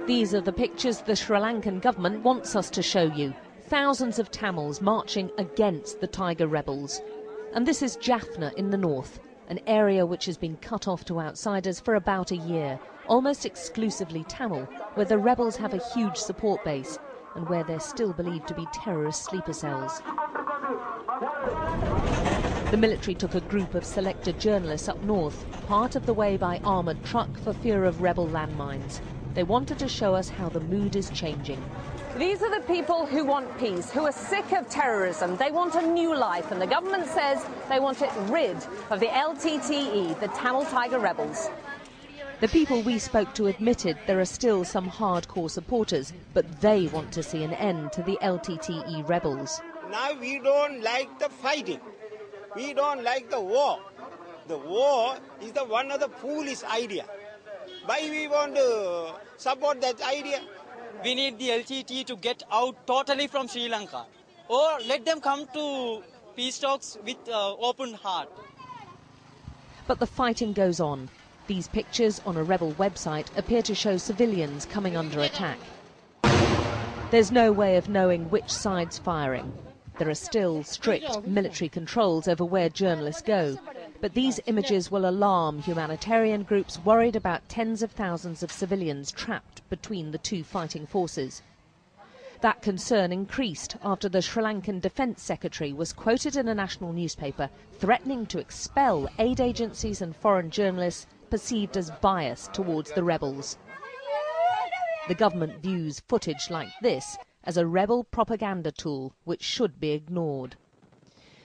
These are the pictures the Sri Lankan government wants us to show you. Thousands of Tamils marching against the Tiger rebels. And this is Jaffna in the north, an area which has been cut off to outsiders for about a year, almost exclusively Tamil, where the rebels have a huge support base and where they're still believed to be terrorist sleeper cells. The military took a group of selected journalists up north, part of the way by armoured truck for fear of rebel landmines. They wanted to show us how the mood is changing. These are the people who want peace, who are sick of terrorism. They want a new life, and the government says they want it rid of the LTTE, the Tamil Tiger rebels. The people we spoke to admitted there are still some hardcore supporters, but they want to see an end to the LTTE rebels. Now we don't like the fighting. We don't like the war. The war is the one of the foolish idea. Why we want to support that idea? We need the LTTE to get out totally from Sri Lanka, or let them come to peace talks with open heart. But the fighting goes on. These pictures on a rebel website appear to show civilians coming under attack. There's no way of knowing which side's firing. There are still strict military controls over where journalists go. But these images will alarm humanitarian groups worried about tens of thousands of civilians trapped between the two fighting forces. That concern increased after the Sri Lankan Defence Secretary was quoted in a national newspaper threatening to expel aid agencies and foreign journalists perceived as biased towards the rebels. The government views footage like this as a rebel propaganda tool which should be ignored.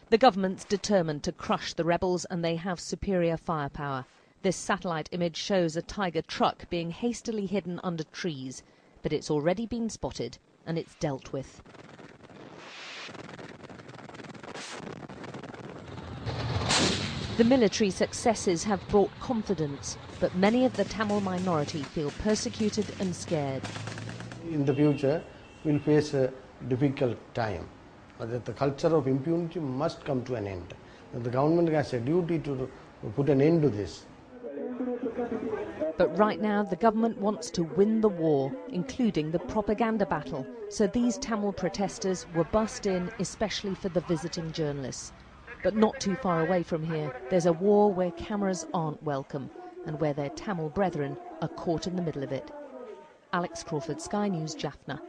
The government's determined to crush the rebels, and they have superior firepower. This satellite image shows a Tiger truck being hastily hidden under trees, but it's already been spotted and it's dealt with. The military successes have brought confidence, but many of the Tamil minority feel persecuted and scared. In the future, we'll face a difficult time. That the culture of impunity must come to an end. The government has a duty to put an end to this. But right now the government wants to win the war, including the propaganda battle, so these Tamil protesters were bussed in especially for the visiting journalists. But not too far away from here, there's a war where cameras aren't welcome and where their Tamil brethren are caught in the middle of it. Alex Crawford, Sky News, Jaffna.